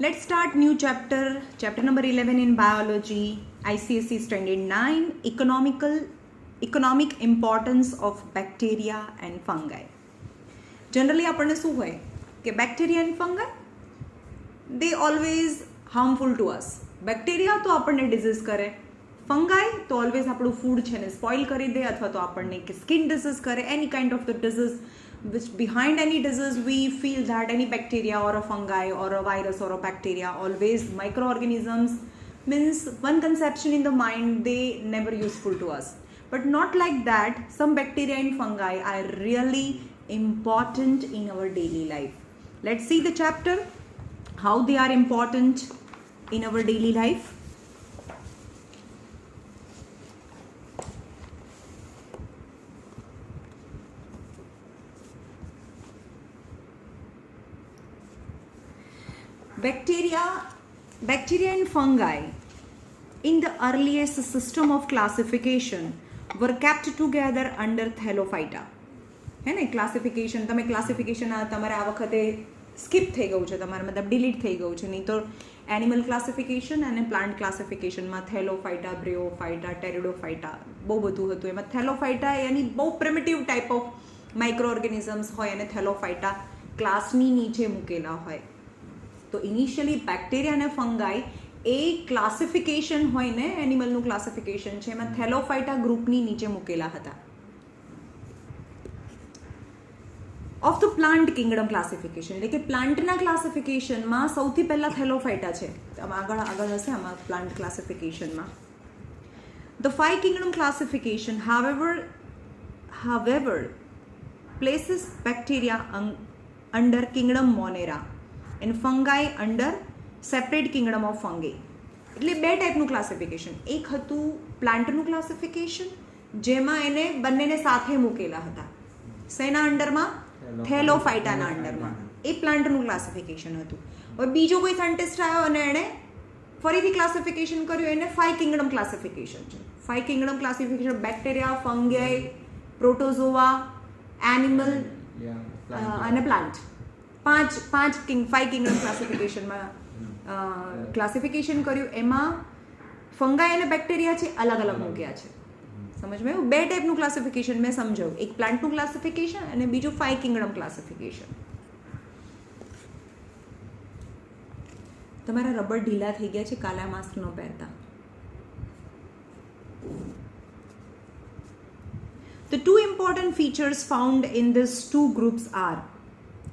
Let's start new chapter, chapter number 11 in biology, ICSE standard 9, economic importance of bacteria and fungi. Generally આપણને શું હોય કે bacteria and fungi, they always harmful to us. Bacteria તો આપણને disease કરે, fungi તો always આપણું food છે ને spoil કરી દે અથવા તો આપણને કે skin disease કરે, any kind of the disease which behind any disease we feel that any bacteria or a fungi or a virus or a bacteria, always microorganisms, means one conception in the mind, they never useful to us. But not like that. Some bacteria and fungi are really important in our daily life. Let's see the chapter, how they are important in our daily life. Bacteria and fungi in the earliest system of classification were kept together under Thallophyta. है ने classification તમે classification તમારે આ વખતે skip થઈ ગયું છે, તમારે મતલબ ડિલીટ થઈ ગયું છે. નહીં તો એનિમલ ક્લાસિફિકેશન અને પ્લાન્ટ ક્લાસિફિકેશનમાં થેલોફાઇટા, બ્રિયોફાઇટા, ટેરિડોફાઇટા બહુ બધું હતું. એમાં થેલોફાઇટા એની બહુ primitive type of micro organisms હોય અને થેલોફાઇટા ક્લાસની નીચે મૂકેલા હોય. તો ઇનિશિયલી બેક્ટેરિયા અને ફંગાઈ એ ક્લાસિફિકેશન હોય ને એનિમલનું ક્લાસિફિકેશન છે એમાં થેલોફાઇટા ગ્રુપની નીચે મૂકેલા હતા. Of the plant Kingdom classification એટલે કે પ્લાન્ટના ક્લાસિફિકેશનમાં સૌથી પહેલાં થેલોફાઇટા છે. આગળ હશે આમાં પ્લાન્ટ ક્લાસિફિકેશનમાં. The 5 kingdom classification however places bacteria under kingdom Monera and fungi under separate kingdom of fungi. એટલે બે ટાઈપનું ક્લાસિફિકેશન. એક હતું પ્લાન્ટનું ક્લાસિફિકેશન જેમાં એને બંનેને સાથે મૂકેલા હતા. શેના અંડરમાં? થેલોફાઇટાના અંડરમાં. એ પ્લાન્ટનું ક્લાસિફિકેશન હતું. હવે બીજો કોઈ સાયન્ટિસ્ટ આવ્યો અને એણે ફરીથી ક્લાસિફિકેશન કર્યું, એને 5 કિંગડમ ક્લાસિફિકેશન છે. 5 kingdom classification bacteria, fungi, protozoa, animal અને પ્લાન્ટ. 5 કિંગડમ ક્લાસિફિકેશનમાં ક્લાસિફિકેશન કર્યું. એમાં ફંગાઈ અને બેક્ટેરિયા છે અલગ અલગ મૂક્યા છે. સમજમાં આવ્યું? બે ટાઈપનું ક્લાસિફિકેશન મેં સમજાવ્યું. એક પ્લાન્ટનું ક્લાસિફિકેશન અને બીજું 5 કિંગડમ ક્લાસિફિકેશન. તમારા રબર ઢીલા થઈ ગયા છે, કાલા માસ્ક ન પહેરતા. The two important features found in these two groups are,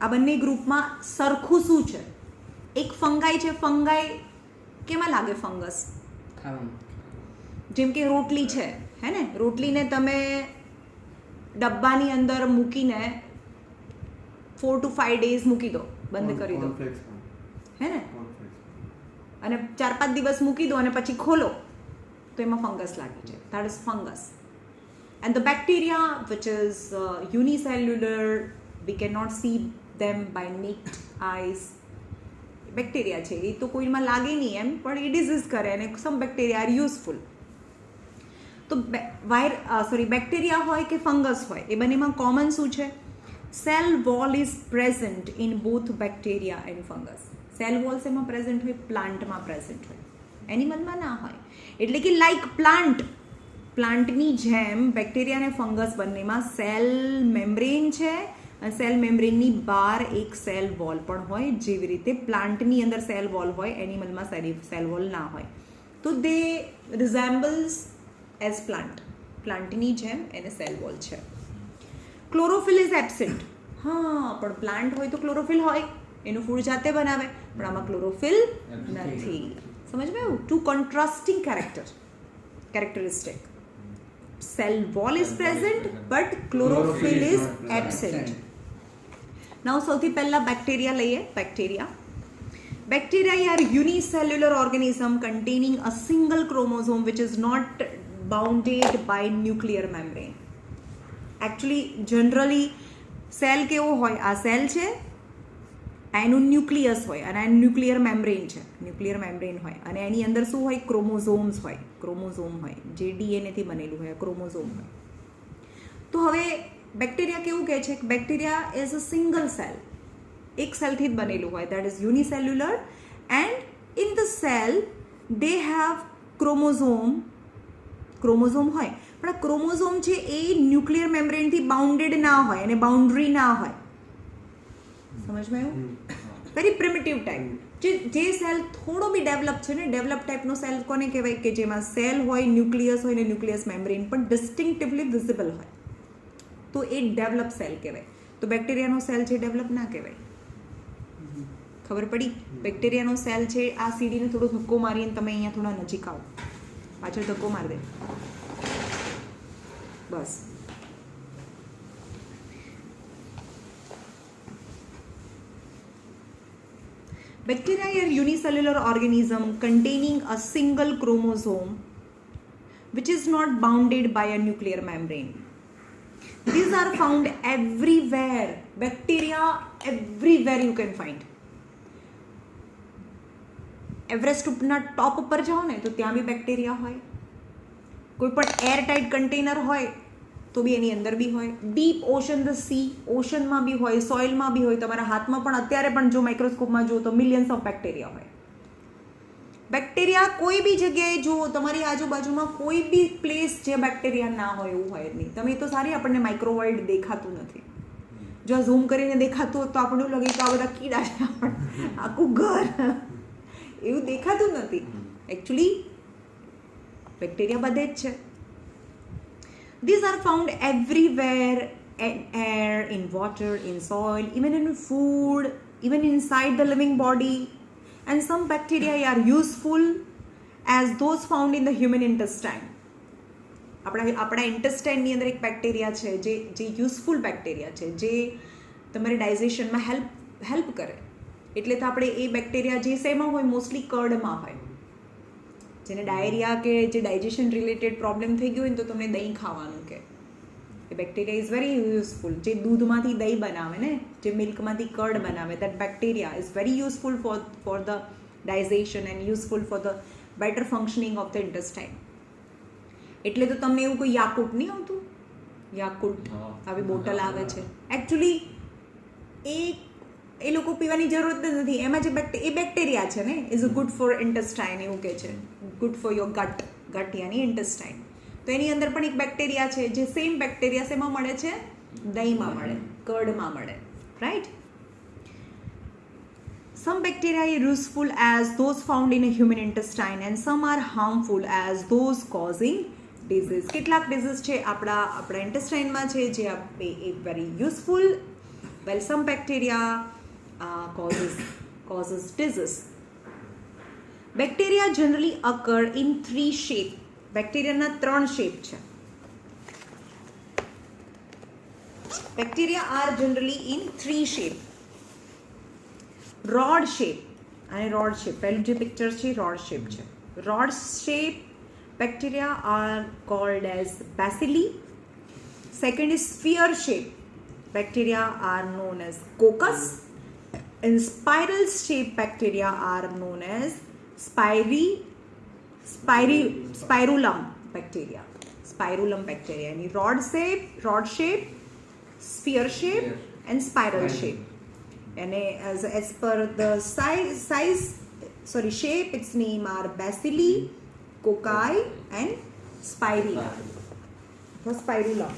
આ બંને ગ્રુપમાં સરખું શું છે? એક ફંગાઈ છે. ફંગાઈ કેમાં લાગે? ફંગસ જેમ કે રોટલી છે, હે ને? રોટલીને તમે ડબ્બાની અંદર મૂકીને 4 to 5 days મૂકી દો, બંધ કરી દો, હે ને? અને 4-5 દિવસ મૂકી દો અને પછી ખોલો તો એમાં ફંગસ લાગી જાય. That is fungus. And the bacteria, which is unicellular, we cannot see them by naked eyes. Bacteria છે એ તો કોઈમાં લાગે નહીં એમ, પણ એ ડિઝીઝ કરે અને સમ બેક્ટેરિયા આર યુઝફુલ. તો બેક્ટેરિયા હોય કે ફંગસ હોય, એ બંનેમાં કોમન શું છે? Cell wall is present in both bacteria and fungus. Cell walls એમાં પ્રેઝન્ટ હોય, પ્લાન્ટમાં પ્રેઝન્ટ હોય, એનિમલમાં ના હોય. એટલે કે લાઈક પ્લાન્ટની જેમ બેક્ટેરિયા અને ફંગસ બંનેમાં સેલ મેમ્બ્રેન છે અને સેલ મેમ્બ્રેનની બહાર એક સેલ વોલ પણ હોય. જેવી રીતે પ્લાન્ટની અંદર સેલ વોલ હોય, એનિમલમાં સેલ વોલ ના હોય. તો દે રિઝેમ્બલ્સ એઝ પ્લાન્ટની જેમ એને સેલ વોલ છે. Chlorophyll is absent. હા, પણ પ્લાન્ટ હોય તો ક્લોરોફિલ હોય, એનું ફૂડ જાતે બનાવે, પણ આમાં ક્લોરોફિલ નથી. સમજમાં આવ્યું? Two contrasting characteristic. Cell wall is present but chlorophyll is absent. Now સૌથી પહેલા બેક્ટેરિયા લઈએ. Bacteria are unicellular organism containing a single chromosome which is not bounded by nuclear membrane. Actually generally cell કેવો હોય? આ cell છે, એનું nucleus હોય અને એનું ન્યુક્લિયર મેમ્બ્રેન છે, ન્યુક્લિયર મેમ્બ્રેન હોય અને એની અંદર શું હોય? ક્રોમોઝોમ હોય જે ડીએનએથી બનેલું હોય, ક્રોમોઝોમ હોય. તો હવે બેક્ટેરિયા કેવું કહે છે? Bacteria is a single cell, એક સેલથી જ બનેલું હોય, that is unicellular and in the cell they have chromosome હોય, પણ આ ક્રોમોઝોમ છે એ ન્યુક્લિયર મેમ્બ્રેનથી બાઉન્ડેડ ના હોય અને બાઉન્ડ્રી ના હોય. સમજમાં આવ્યું? Very primitive type. જે સેલ થોડો બી ડેવલપ છે ને, ડેવલપ ટાઈપનો સેલ કોને કહેવાય? કે જેમાં સેલ હોય, ન્યુક્લિયસ હોય ને ન્યુક્લિયસ મેમ્બ્રેન પણ ડિસ્ટિંક્ટિવલી વિઝિબલ હોય, તો એ ડેવલપ સેલ કહેવાય. તો બેક્ટેરિયાનો સેલ છે ડેવલપ ના કહેવાય. ખબર પડી? બેક્ટેરિયાનો સેલ છે આ સીડીને થોડો ધક્કો મારીને તમે અહીંયા થોડા નજીક આવો, પાછળ ધક્કો મારી દે, બસ. Bacteria are unicellular organism containing a single chromosome which is not bounded by a nuclear membrane. These are found everywhere. Bacteria everywhere you can find. Everest ઉપરના ટોપ ઉપર જાઓ ને તો ત્યાં બી બેક્ટેરિયા હોય. કોઈ પણ એરટાઇટ કન્ટેનર હોય તો બી એની અંદર બી હોય. ડીપ ઓશન, ધ સી, ઓશનમાં બી હોય, સોઇલમાં બી હોય. તમારા હાથમાં પણ અત્યારે પણ જો માઇક્રોસ્કોપમાં જુઓ તો મિલિયન્સ ઓફ બેક્ટેરિયા હોય. બેક્ટેરિયા કોઈ બી જગ્યાએ જુઓ, તમારી આજુબાજુમાં કોઈ બી પ્લેસ જે બેક્ટેરિયા ના હોય એવું હોય જ નહીં. તમે તો સારી આપણને માઇક્રોવર્લ્ડ દેખાતું નથી. જો ઝૂમ કરીને દેખાતું હોત તો આપણને લાગે કે આ બધા કીડા છે, આખું ઘર એવું દેખાતું નથી. એકચ્યુઅલી બેક્ટેરિયા બધે જ છે. These are found everywhere, in air, in water, in soil, even in food, even inside the living body. And some bacteria are useful as those found in the human intestine. આપણા ઇન્ટેસ્ટાઇનની અંદર એક bacteria છે જે useful bacteria છે, જે તમારે ડાયજેશનમાં help કરે. એટલે તો આપણે એ બેક્ટેરિયા જે શેમાં હોય, મોસ્ટલી કર્ડમાં હોય. જેને ડાયરિયા કે જે ડાયજેશન રિલેટેડ પ્રોબ્લેમ થઈ ગયો હોય ને તો તમને દહીં ખાવાનું કે એ બેક્ટેરિયા ઇઝ વેરી યુઝફુલ. જે દૂધમાંથી દહીં બનાવે ને, જે મિલ્કમાંથી કર્ડ બનાવે, that bacteria is very useful for the digestion and useful for the better functioning of the intestine. એટલે તો તમને એવું કોઈ યાકુટ નહીં આવતું? યાકુટ આવી બોટલ આવે છે, એકચ્યુઅલી એ લોકો પીવાની જરૂરત જ નથી. એમાં જે એ બેક્ટેરિયા છે ને ઇઝ ગુડ ફોર ઇન્ટેસ્ટાઇન, એવું કહે છે, ગુડ ફોર યોર ગટ યાની ઇન્ટેસ્ટાઇન. તો એની અંદર પણ એક બેક્ટેરિયા છે જે સેમ બેક્ટેરિયા શેમાં મળે છે? દહીંમાં મળે, કર્ડમાં મળે, right? Some bacteria are useful as those found in a human intestine and some are harmful as those causing disease. કેટલાક ડિઝીઝ છે આપણા ઇન્ટેસ્ટાઇનમાં છે જે એ very useful, while some bacteria causes disease. Bacteria generally occur in 3 shape. બેક્ટેરિયાના 3 shape છે. Bacteria are generally in 3 shape. Rod shape અને rod shape. પહેલું જે પિક્ચર છે rod shape છે. Rod shape bacteria are called as bacilli. Second is sphere shape. Bacteria are known as coccus. And spiral shape bacteria are known as spirulum bacteria. Spirulum bacteria. And rod shape, sphere shape, and spiral shape. And as per the shape, its name are bacilli, cocci, and spirilla. So spirulum.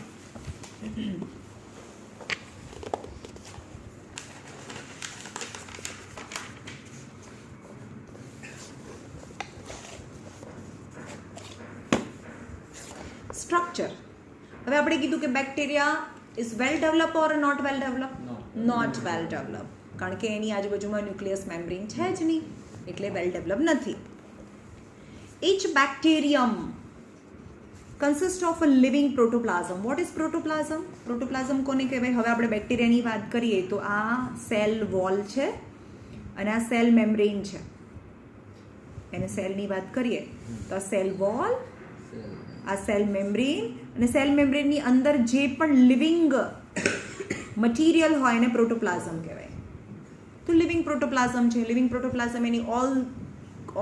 Structure. હવે આપણે કીધું કે bacteria is well develop or not well develop? Not well develop, કારણ કે એની આજુબાજુમાં nucleus membrane છે જ નહીં, એટલે વેલ ડેવલપ નથી. Each bacterium consists of a living protoplasm. What is protoplasm? Protoplasm કોને કહેવાય? હવે આપણે બેક્ટેરિયાની વાત કરીએ તો આ સેલ વોલ છે અને આ સેલ મેમ્બ્રેન છે. એને સેલની વાત કરીએ તો આ સેલ વોલ, આ સેલ મેમ્બ્રેન, અને સેલ મેમ્બ્રેનની અંદર જે પણ લિવિંગ મટીરિયલ હોય એને પ્રોટોપ્લાઝમ કહેવાય. તો લિવિંગ પ્રોટોપ્લાઝમ છે. લિવિંગ પ્રોટોપ્લાઝમ એની all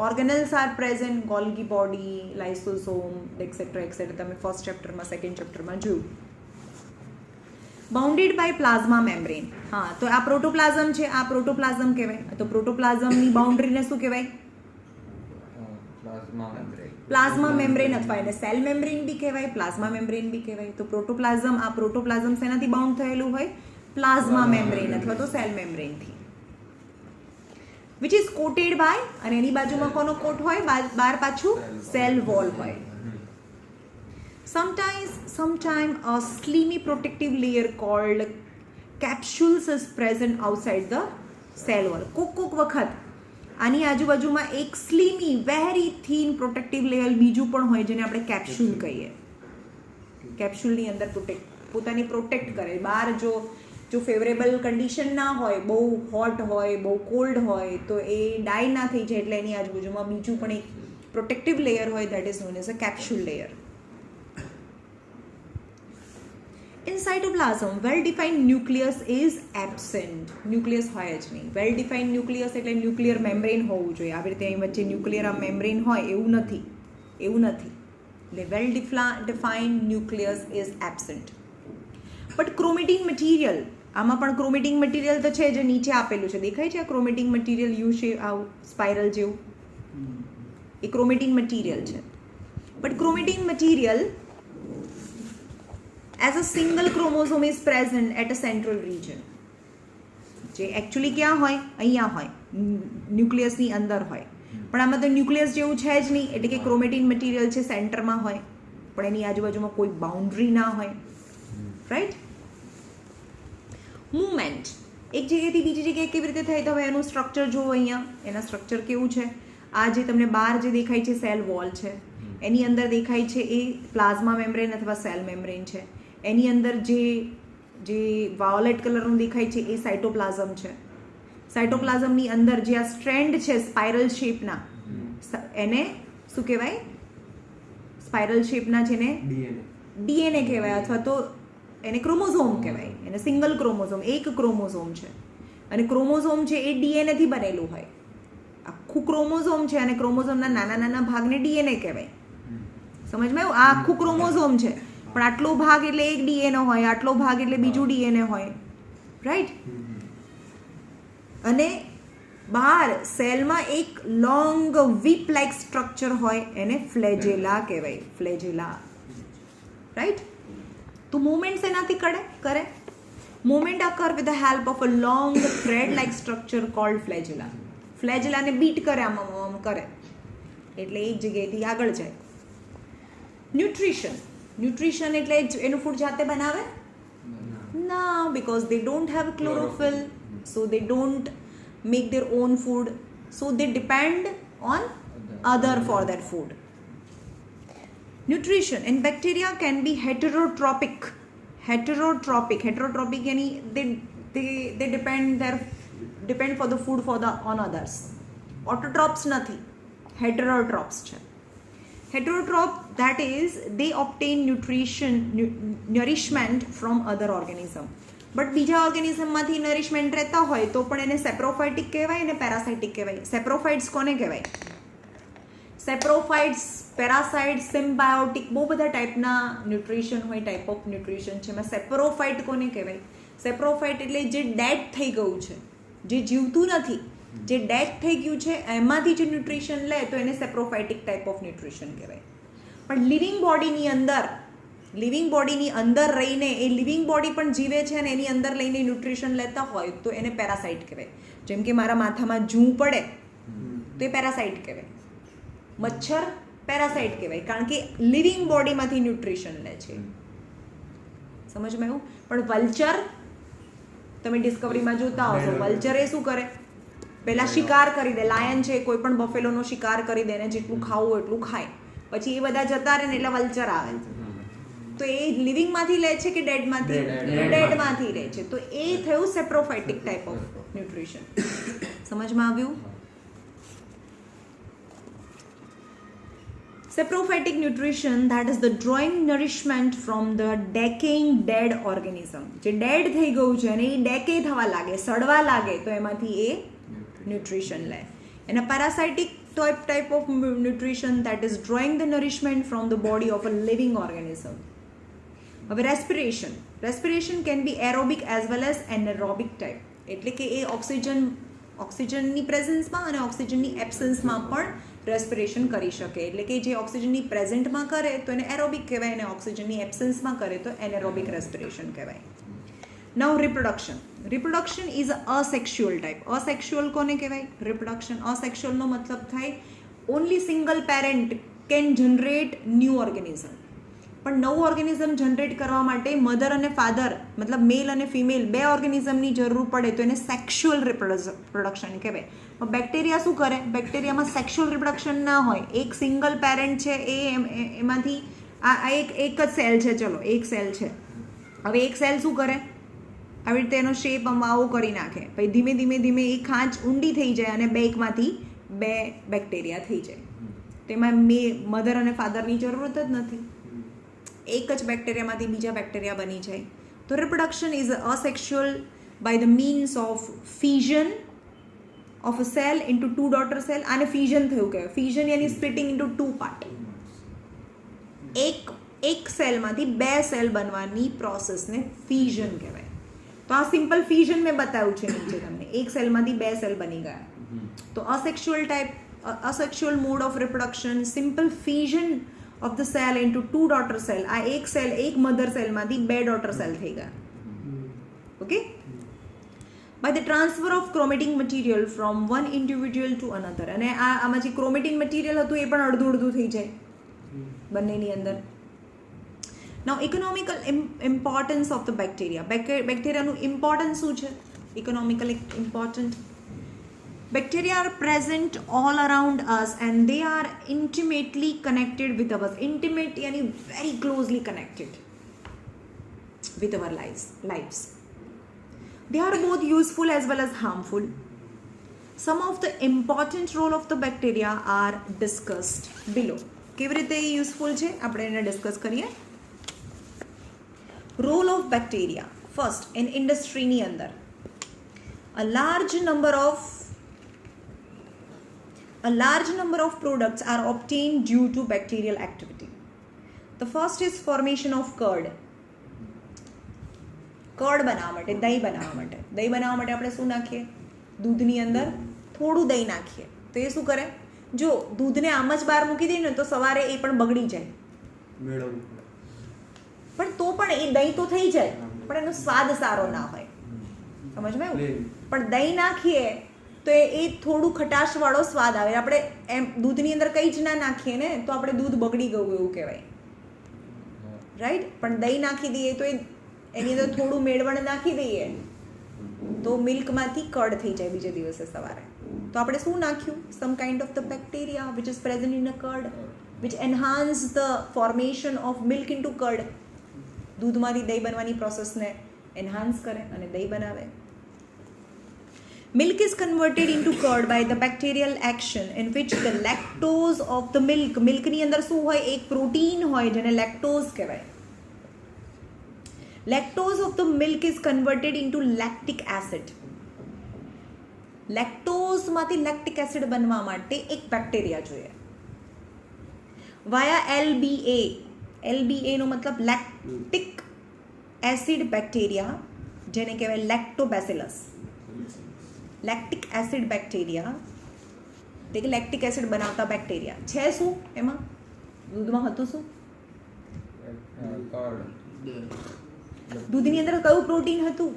organelles are present, Golgi body, lysosome, etcetera etcetera. તમે ફર્સ્ટ ચેપ્ટરમાં, સેકન્ડ ચેપ્ટરમાં જોયું. Bounded by plasma membrane. હા, તો આ પ્રોટોપ્લાઝમ છે, આ પ્રોટોપ્લાઝમ કહેવાય. તો પ્રોટોપ્લાઝમની બાઉન્ડ્રીને શું કહેવાય? પ્લાઝમા મેમ્બ્રેન, અથવા એને સેલ મેમ્બ્રેન બી કહેવાય, પ્લાઝમા મેમ્બ્રેન બી કહેવાય. તો પ્રોટોપ્લાઝમ, આ પ્રોટોપ્લાઝમ શેનાથી બાઉન્ડ થયેલું હોય? પ્લાઝમા મેમ્બ્રેન અથવા તો સેલ મેમ્બ્રેનથી. વિચ ઇઝ કોટેડ બાય, અને એની બાજુમાં કોનો કોટ હોય? બાર પાછું સેલ વોલ હોય. Sometimes a slimy protective layer called capsules is present outside the cell wall. કોક વખત આની આજુબાજુમાં એક સ્લીમી વેરી થીન પ્રોટેક્ટિવ લેયર બીજું પણ હોય, જેને આપણે કેપ્સ્યુલ કહીએ. કેપ્સ્યુલની અંદર પોતાની પ્રોટેક્ટ કરે. બહાર જો ફેવરેબલ કન્ડિશન ના હોય, બહુ હોટ હોય, બહુ કોલ્ડ હોય, તો એ ડાય ના થઈ જાય, એટલે એની આજુબાજુમાં બીજું પણ એક પ્રોટેક્ટિવ લેયર હોય, that is known as a capsule layer. In cytoplasm, well-defined nucleus is absent. Nucleus હોય જ નહીં. વેલ-ડિફાઇન્ડ ન્યુક્લિયસ એટલે ન્યુક્લિયર મેમ્બ્રેન હોવું જોઈએ. આવી રીતે અહીં વચ્ચે ન્યુક્લિયર મેમ્બ્રેન હોય એવું નથી. એટલે well defined nucleus is absent. But chromatin material, આમાં પણ ક્રોમેટિન મટીરિયલ તો છે, જે નીચે આપેલું છે, દેખાય છે? આ ક્રોમેટિન મટીરિયલ યુ શેપ, આવું સ્પાઇરલ જેવું, એ ક્રોમેટિન મટીરિયલ છે. But chromatin material as a single chromosome is present at a central region. જે એકચ્યુઅલી ક્યાં હોય? અહીંયા હોય, ન્યુક્લિયસની અંદર હોય. પણ આમાં તો ન્યુક્લિયસ જેવું છે જ નહીં, એટલે કે ક્રોમેટિન મટીરિયલ છે સેન્ટરમાં હોય, પણ એની આજુબાજુમાં કોઈ બાઉન્ડ્રી ના હોય. રાઈટ? મૂવમેન્ટ એક જગ્યાએથી બીજી જગ્યાએ કેવી રીતે થાય? તો હવે એનું સ્ટ્રક્ચર જુઓ અહીંયા. એના સ્ટ્રક્ચર કેવું છે? આ જે તમને બહાર જે દેખાય છે સેલ વોલ છે, એની અંદર દેખાય છે એ પ્લાઝમા મેમ્બ્રેન અથવા સેલ મેમ્બ્રેન છે. એની અંદર જે વાયોલેટ કલરનું દેખાય છે એ સાયટોપ્લાઝમ છે. સાયટોપ્લાઝમની અંદર જે આ સ્ટ્રેન્ડ છે સ્પાઇરલ શેપના, એને શું કહેવાય? સ્પાઇરલ શેપના છે ને ડીએનએ કહેવાય, અથવા તો એને ક્રોમોઝોમ કહેવાય. એને સિંગલ ક્રોમોઝોમ, એક ક્રોમોઝોમ છે. અને ક્રોમોઝોમ છે એ ડીએનએથી બનેલું હોય. આખું ક્રોમોઝોમ છે અને ક્રોમોઝોમના નાના નાના ભાગને ડીએનએ કહેવાય. સમજમાં આવ્યું? આ આખું ક્રોમોઝોમ છે, પણ આટલો ભાગ એટલે એક ડીએનએ હોય, આટલો ભાગ એટલે બીજું ડીએનએ હોય. રાઈટ? અને બહાર સેલમાં એક લોંગ વીપ લાઇક સ્ટ્રક્ચર હોય, એને ફ્લેજેલા કહેવાય. ફ્લેજેલા. રાઈટ? તો મુવમેન્ટ એનાથી કરે. Movement occur with the help of a long thread like structure called flagella. ફ્લેજેલાને બીટ કરે, આમ કરે, એટલે એક જગ્યાએથી આગળ જાય. ન્યુટ્રિશન એટલે એનું ફૂડ જાતે બનાવે? ના, because they don't have chlorophyll, so they don't make their own food, so they depend on other for their food. Nutrition in bacteria can be heterotrophic. Yani they depend for the food on others. Autotrophs નથી, heterotrophs છે. Heterotroph, that is, they obtain nourishment from other organism. But બીજા ઓર્ગેનિઝમમાંથી નરિશમેન્ટ રહેતા હોય તો પણ એને સેપ્રોફાઇટિક કહેવાય અને પેરાસાઇટિક કહેવાય. સેપ્રોફાઇટ્સ કોને કહેવાય? સેપ્રોફાઇટ્સ, પેરાસાઇટ્સ, સિમ્બાયોટિક, બહુ બધા ટાઈપના ન્યુટ્રિશન હોય, ટાઈપ ઓફ ન્યુટ્રિશન છે. એમાં સેપ્રોફાઇટ કોને કહેવાય? સેપ્રોફાઇટ એટલે જે ડેડ થઈ ગયું છે, જે જીવતું નથી, જે ડેડ થઈ ગયું છે, એમાંથી જે ન્યુટ્રિશન લે તો એને સેપ્રોફાઇટિક ટાઈપ ઓફ ન્યુટ્રિશન કહેવાય. પણ લિવિંગ બોડીની અંદર રહીને એ લિવિંગ બોડી પણ જીવે છે અને એની અંદર લઈને ન્યુટ્રિશન લેતા હોય તો એને પેરાસાઇટ કહેવાય. જેમ કે મારા માથામાં જૂ પડે તો એ પેરાસાઇટ કહેવાય. મચ્છર પેરાસાઇટ કહેવાય, કારણ કે લિવિંગ બોડીમાંથી ન્યુટ્રિશન લે છે. સમજમાં એવું? પણ વલ્ચર, તમે ડિસ્કવરીમાં જોતા હશો, વલ્ચર એ શું કરે? પહેલાં શિકાર કરી દે. લાયન છે, કોઈ પણ બફેલોનો શિકાર કરી દે, એને જેટલું ખાવું એટલું ખાય, પછી એ બધા જતા રહે ને એટલે વલ્ચર આવે. તો એ લિવિંગમાંથી લે છે કે ડેડમાંથી? ડેડમાંથી લે છે. તો એ થયું સેપ્રોફાઇટિક ટાઈપ ઓફ ન્યુટ્રિશન. સમજમાં આવ્યું? Saprophytic nutrition, that is the drawing nourishment from the decaying dead organism. જે ડેડ થઈ ગયું છે અને એ ડેકે થવા લાગે, સડવા લાગે, તો એમાંથી એ ન્યુટ્રિશન લે. And a parasitic type of nutrition, that is drawing the nourishment from the body of a living organism. હવે respiration can be aerobic as well as anaerobic type, એટલે કે એ ઓક્સિજનની પ્રેઝન્સમાં અને ઓક્સિજનની એબ્સન્સમાં પણ રેસ્પિરેશન કરી શકે. એટલે કે જે ઓક્સિજનની પ્રેઝન્ટમાં કરે તો એને એરોબિક કહેવાય અને ઓક્સિજનની એબ્સન્સમાં કરે તો એનેરોબિક રેસ્પિરેશન કહેવાય. નાઉ રિપ્રોડક્શન ઇઝ અસેક્સ્યુઅલ ટાઈપ. અસેક્સ્યુઅલ કોને કહેવાય? રિપ્રોડક્શન. અસેક્સ્યુઅલનો મતલબ થાય only single parent can generate new organism. પણ નવું ઓર્ગેનિઝમ જનરેટ કરવા માટે મધર અને ફાધર મતલબ મેલ અને ફિમેલ બે ઓર્ગેનિઝમની જરૂર પડે તો એને સેક્સ્યુઅલ રિપ્રોડક્શન કહેવાય. બેક્ટેરિયા શું કરે? બેક્ટેરિયામાં સેક્સ્યુઅલ રિપ્રોડક્શન ના હોય. એક સિંગલ પેરેન્ટ છે એ એમાંથી આ એક જ સેલ છે, ચલો એક સેલ છે. હવે એક સેલ શું કરે? આવી રીતે એનો શેપ આવો કરી નાખે, પછી ધીમે ધીમે એ ખાંચ ઊંડી થઈ જાય અને એકમાંથી બે બેક્ટેરિયા થઈ જાય. તેમાં મધર અને ફાધરની જરૂરત જ નથી, એક જ બેક્ટેરિયામાંથી બીજા બેક્ટેરિયા બની જાય. તો reproduction is asexual by the means of fusion of a cell into two daughter cell. આને ફ્યુઝન થયું કહેવાય. ફ્યુઝન યાની સ્પ્લિટિંગ ઇન્ટુ ટુ પાર્ટ. એક સેલમાંથી બે સેલ બનવાની પ્રોસેસને ફ્યુઝન કહેવાય. તો આ સિમ્પલ ફ્યુઝન મેં બતાવ્યું છે નીચે તમને. એક સેલમાંથી બે સેલ બની ગયા. તો asexual mode of reproduction, simple fusion of the cell into two daughter cell. આ એક મધર સેલમાંથી બે ડોટર સેલ થઈ ગયા. Okay. By the transfer of chromatic material from one individual to another. અને આમાં જે ક્રોમેટિન મટીરિયલ હતું એ પણ અડધું થઈ જાય બંનેની અંદર. Now economical importance of the bacteria. બેક્ટેરિયાનું ઇમ્પોર્ટન્સ શું છે? Economical important. Bacteria are present all around us and they are intimately connected with us. Intimate yani very closely connected with our lives. They are both useful as well as harmful. Some of the important role of the bacteria are discussed below. કેવી રીતે useful છે આપણે એને discuss કરીએ. Role of bacteria. First, in ઇન્ડસ્ટ્રીની અંદર a large number of products are obtained due to bacterial activity. The first is formation of curd. Curd બનાવવા માટે, દહીં બનાવવા માટે આપણે શું નાખીએ? દૂધની અંદર થોડું દહીં નાખીએ તો એ શું કરે? જો દૂધને આમ જ બહાર મૂકી દઈએ ને તો સવારે એ પણ બગડી જાય, પણ તો પણ એ દહીં તો થઈ જાય, પણ એનો સ્વાદ સારો ના હોય. સમજમાં આવ્યું? પણ દહીં નાખીએ તો એ થોડું ખટાશવાળો સ્વાદ આવે. આપણે એમ દૂધની અંદર કંઈ જ ના નાખીએ ને તો આપણે દૂધ બગડી ગયું એવું કહેવાય, રાઈટ? પણ દહીં નાખી દઈએ તો એની અંદર થોડું મેળવણ નાખી દઈએ તો મિલ્કમાંથી કર્ડ થઈ જાય બીજે દિવસે સવારે. તો આપણે શું નાખ્યું? Some kind of the bacteria which is present in a curd which enhance the formation of milk into curd. દૂધમાંથી દહીં બનવાની પ્રોસેસને એન્હાન્સ કરે અને દહીં બનાવે. Milk is converted into curd by the bacterial action in which the lactose of the milk ની અંદર શું હોય? એક પ્રોટીન હોય જેને લેક્ટોઝ કહેવાય. Lactose of the milk is converted into lactic acid. લેક્ટોઝમાંથી લેક્ટિક એસિડ બનવા માટે એક બેક્ટેરિયા જોઈએ. via LBA. LBA નો મતલબ લેક્ટિક એસિડ બેક્ટેરિયા, જેને કહેવાય લેક્ટોબેસિલસ. લેક્ટિક એસિડ બેક્ટેરિયા એટલે કે લેક્ટિક એસિડ બનાવતા બેક્ટેરિયા છે. શું એમાં? દૂધમાં હતું શું? દૂધની અંદર કયું પ્રોટીન હતું?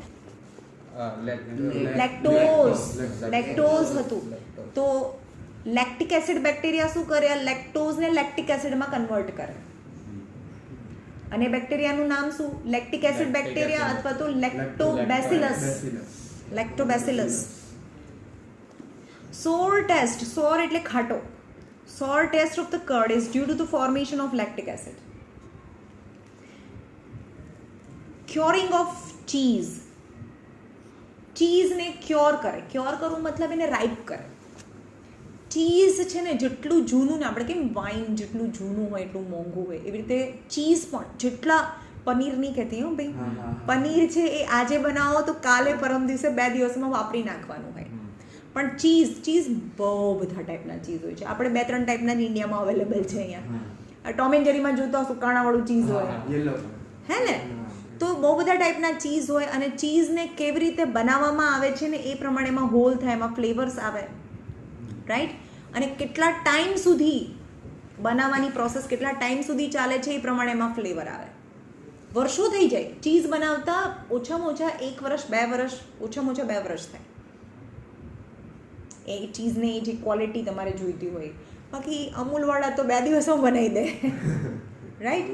લેક્ટોઝ હતું. તો લેક્ટિક એસિડ બેક્ટેરિયા શું કરે? લેક્ટોઝને લેક્ટિક એસિડમાં કન્વર્ટ કરે. અને બેક્ટેરિયાનું નામ શું? લેક્ટિક એસિડ બેક્ટેરિયા અથવા તો લેક્ટોબેસિલસ. Sour test, sour એટલે ખાટો. Sour test of the curd is due to the formation of lactic acid. Curing of cheese. ચીઝને ક્યોર કરે. ક્યોર કરવું મતલબ એને રાઈપ કરે. ચીઝ છે ને જેટલું જૂનું ને, આપણે કેમ વાઇન જેટલું જૂનું હોય એટલું મોંઘું હોય, એવી રીતે ચીઝ પણ જેટલા, પનીર નહીં કહેતી હો ભાઈ, પનીર છે એ આજે બનાવો તો કાલે પરમ દિવસે 2 દિવસમાં વાપરી નાખવાનું હોય. પણ ચીઝ બહુ બધા ટાઈપના ચીઝ હોય છે. આપણે 2-3 ટાઈપના જ ઇન્ડિયામાં અવેલેબલ છે અહીંયા. ટોમ એન્ડ જેરીમાં જોતા હશો કાણાવાળું ચીઝ હોય, હે ને? તો બહુ બધા ટાઈપના ચીઝ હોય અને ચીઝને કેવી રીતે બનાવવામાં આવે છે ને એ પ્રમાણે એમાં હોલ થાય, એમાં ફ્લેવર્સ આવે, રાઈટ? અને કેટલા ટાઈમ સુધી બનાવવાની પ્રોસેસ કેટલા ટાઈમ સુધી ચાલે છે એ પ્રમાણે એમાં ફ્લેવર આવે. વર્ષો થઈ જાય ચીઝ બનાવતા, ઓછામાં ઓછા 1 વર્ષ 2 વર્ષ, ઓછામાં ઓછા 2 વર્ષ થાય એ ચીઝને એ જે ક્વોલિટી તમારે જોઈતી હોય. બાકી અમૂલવાળા તો 2 દિવસમાં બનાવી દે, રાઈટ?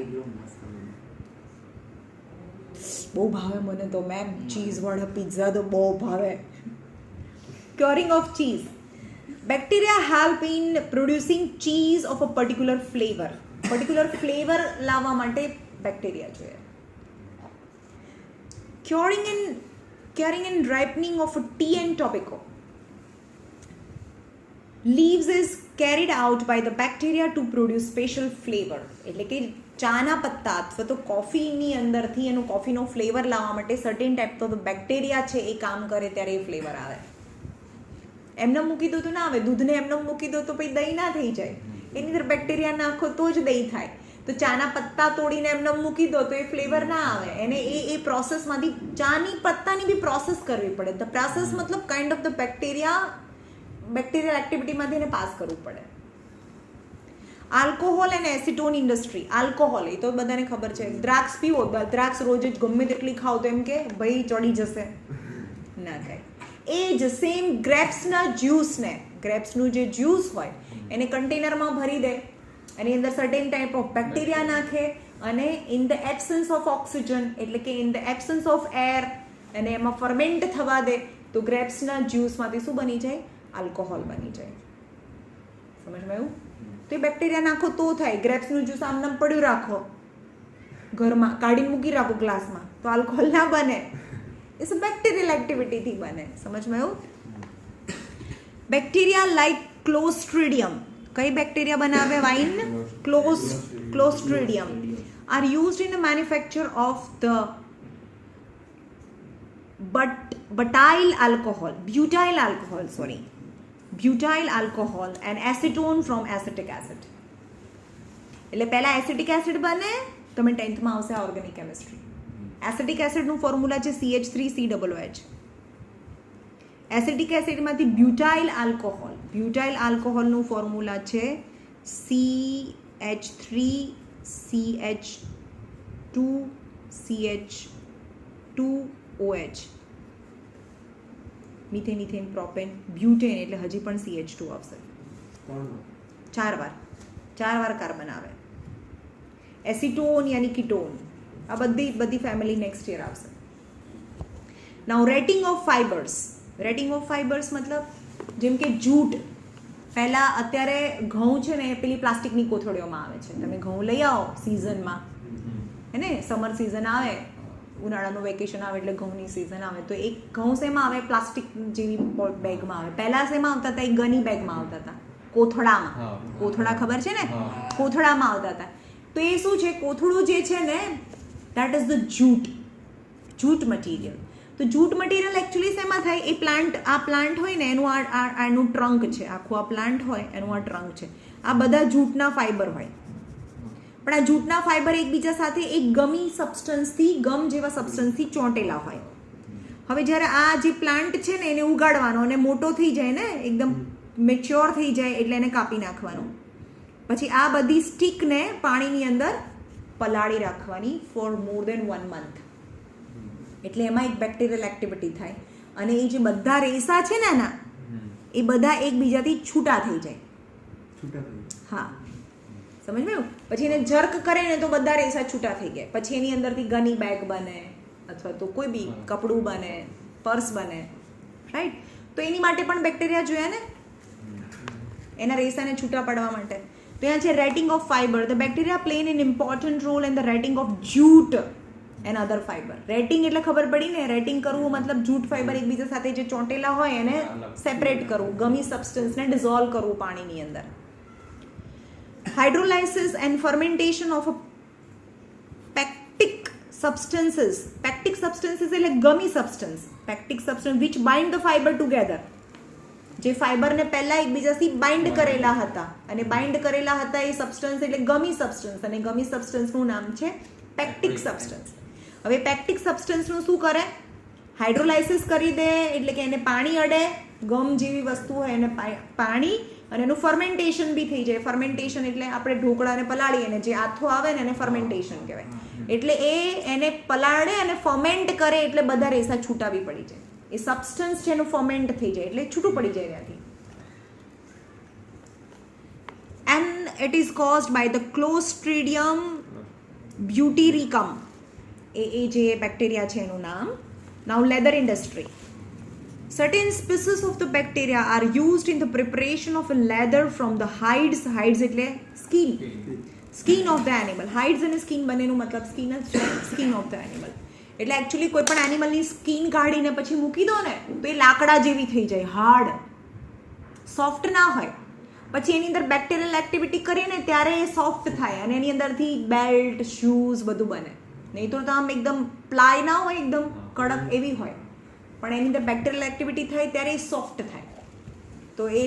બહુ ભાવે મને તો મેમ, ચીઝવાળા પિઝા તો બહુ ભાવે. Curing of cheese. Bacteria help in producing cheese of a particular flavour. Particular flavour લાવવા માટે બેક્ટેરિયા જોઈએ. curing and ripening of tea and tobacco. Leaves is carried out by the bacteria to produce special flavor. એટલે કે ચાના પત્તા અથવા તો કોફીની અંદરથી એનું કોફીનો ફ્લેવર લાવવા માટે સર્ટેન ટાઈપ ઓફ બેક્ટેરિયા છે એ કામ કરે ત્યારે એ ફ્લેવર આવે. એમને મૂકી દો તો ના આવે. દૂધને એમને મૂકી દો તો પછી દહીં ના થઈ જાય. એની અંદર બેક્ટેરિયા નાખો તો જ દહીં થાય. તો ચાના પત્તા તોડીને એમને મૂકી દો તો એ ફ્લેવર ના આવે. એને એ પ્રોસેસમાંથી ચાની પત્તાની બી પ્રોસેસ કરવી પડે. ધ પ્રોસેસ મતલબ કાઇન્ડ ઓફ ધ બેક્ટેરિયલ એક્ટિવિટીમાંથી એને પાસ કરવું પડે. Alcohol and acetone industry. Alcohol એ તો બધાને ખબર છે. દ્રાક્ષ પીવો, દ્રાક્ષ રોજ જ ગમે તેટલી ખાઓ તો એમ કે ભાઈ ચડી જશે, ના થાય. એ જ સેમ ગ્રેપ્સના જ્યુસને, ગ્રેપ્સનું જે જ્યુસ હોય એને કન્ટેનરમાં ભરી દે, એની અંદર સર્ટેન ટાઈપ ઓફ બેક્ટેરિયા નાખે અને in the absence of oxygen એટલે કે in the absence of air અને એમાં ફર્મેન્ટ થવા દે તો ગ્રેપ્સના જ્યુસમાંથી શું બની જાય? આલ્કોહોલ બની જાય. સમજમાં આવ્યું? તો એ બેક્ટેરિયા નાખો તો થાય. ગ્રેપ્સનું જ્યુસ આમ પડ્યું રાખો ઘરમાં, કાઢીને મૂકી રાખો ગ્લાસમાં તો આલ્કોહોલ ના બને. એ બેક્ટેરિયલ એક્ટિવિટીથી બને. સમજમાં આવ્યું? Bacteria like Clostridium. કઈ બેક્ટેરિયા બનાવે wine? Clostridium are used in the manufacture of the butyl alcohol and acetone from acetic acid. એટલે પહેલા એસિટિક એસિડ બને, તમે 10th માં આવશે ઓર્ગેનિક કેમિસ્ટ્રી. એસિટિક એસિડનું ફોર્મ્યુલા છે CH3COOH. એસિટિક એસિડમાંથી બ્યુટાઇલ આલ્કોહોલનું ફોર્મ્યુલા છે CH3CH2CH2OH. Methane, ethane, propane, butane એટલે હજી પણ CH2 આવશે. 4 વાર કાર્બન આવે. એસિટોન યાની કીટોન. આ બધી ફેમિલી નેક્સ્ટ યર આવશે. Now retting of fibres. Retting of fibres મતલબ જેમ કે જૂટ. પહેલાં અત્યારે ઘઉં છે ને પેલી પ્લાસ્ટિકની કોથળીઓમાં આવે છે. તમે ઘઉં લઈ આવો સિઝનમાં, હે ને, સમર સિઝન આવે, ઉનાળાનું વેકેશન આવે એટલે ઘઉંની સિઝન આવે તો એક ઘઉં શેમાં આવે? પ્લાસ્ટિક જેવી બેગમાં આવે. પહેલાં શેમાં આવતા હતા? એ ગની બેગમાં આવતા હતા, કોથળામાં. કોથળા ખબર છે ને? કોથળામાં આવતા હતા. તો એ શું છે? કોથળું જે છે ને that is the jute material. તો જૂટ મટીરિયલ એકચ્યુઅલી શેમાં થાય? એ પ્લાન્ટ હોય ને એનું ટ્રંક છે, આખું આ પ્લાન્ટ હોય એનું આ ટ્રંક છે. આ બધા જૂટના ફાઈબર હોય. પણ આ જૂટના ફાઈબર એકબીજા સાથે એક ગમ જેવા સબસ્ટન્સથી ચોંટેલા હોય. હવે જ્યારે આ જે પ્લાન્ટ છે ને એને ઉગાડવાનો અને મોટો થઈ જાય ને, એકદમ મેચ્યોર થઈ જાય એટલે એને કાપી નાખવાનો. પછી આ બધી સ્ટીકને પાણીની અંદર પલાળી રાખવાની ફોર મોર દેન 1 month. એટલે એમાં એક બેક્ટેરિયલ એક્ટિવિટી થાય અને એ જે બધા રેસા છે ને એના, એ બધા એકબીજાથી છૂટા થઈ જાય. હા, સમજમાં? પછી એને જર્ક કરે ને તો બધા રેસા છૂટા થઈ ગયા. પછી એની અંદરથી ગની બેગ બને અથવા તો કોઈ બી કપડું બને, પર્સ બને, રાઈટ? તો એની માટે પણ બેક્ટેરિયા જોયા ને, એના રેસાને છૂટા પાડવા માટે. તો અહીંયા છે retting of fibre. The bacteria play an important role in the retting of jute and other fibre. Retting એટલે ખબર પડી ને? રેટિંગ કરવું મતલબ જૂટ ફાઈબર એકબીજા સાથે જે ચોંટેલા હોય એને સેપરેટ કરવું, ગમી સબસ્ટન્સને ડિઝોલ્વ કરવું પાણીની અંદર. Hydrolysis and fermentation of pectic substances. Pectic substances એટલે ગમી substance. pectic substance which bind the fiber together. જે ફાઈબરને પહેલા એકબીજાથી બાઇન્ડ કરેલા હતા અને બાઇન્ડ કરેલા હતા એ સબસ્ટન્સ એટલે ગમી સબસ્ટન્સ. અને ગમી સબસ્ટન્સનું નામ છે પેક્ટિક સબસ્ટન્સ. હવે પેક્ટિક સબસ્ટન્સનું શું કરે? હાઇડ્રોલાઇસિસ કરી દે, એટલે કે એને પાણી અડે, ગમ જેવી વસ્તુ હોય એને પાણી, અને એનું ફર્મેન્ટેશન બી થઈ જાય. ફર્મેન્ટેશન એટલે આપણે ઢોકળાને પલાળીએ અને જે આથો આવે ને એને ફર્મેન્ટેશન કહેવાય. એટલે એને પલાળે અને ફર્મેન્ટ કરે એટલે બધા રેસા છૂટા બી પડી જાય. એ સબસ્ટન્સ છે એનું ફર્મેન્ટ થઈ જાય એટલે છૂટું પડી જાય ત્યાંથી. And it is caused by the Clostridium butyricum. એ જે બેક્ટેરિયા છે એનું નામ. Now leather industry. Certain species of the bacteria are used in the preparation of a leather from the hides. Hides એટલે skin. Skin of the animal. Hides અને skin બંનેનું મતલબ skin જ છે. Skin of the animal. એટલે actually કોઈ પણ એનિમલની skin કાઢીને પછી મૂકી દો ને તો એ લાકડા જેવી થઈ જાય, હાર્ડ, સોફ્ટ ના હોય. પછી એની અંદર બેક્ટેરિયલ એક્ટિવિટી કરીએ ને ત્યારે એ સોફ્ટ થાય અને એની અંદરથી બેલ્ટ, શૂઝ બધું બને. નહીં તો આમ એકદમ પ્લાય ના હોય, એકદમ કડક એવી હોય, પણ એની અંદર બેક્ટેરિયલ એક્ટિવિટી થાય ત્યારે એ સોફ્ટ થાય. તો એ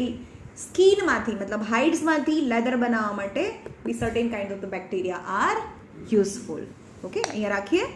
સ્કિનમાંથી મતલબ હાઇડ્સમાંથી લેધર બનાવવા માટે બી certain kind of the bacteria are useful. Okay, અહીંયા રાખીએ.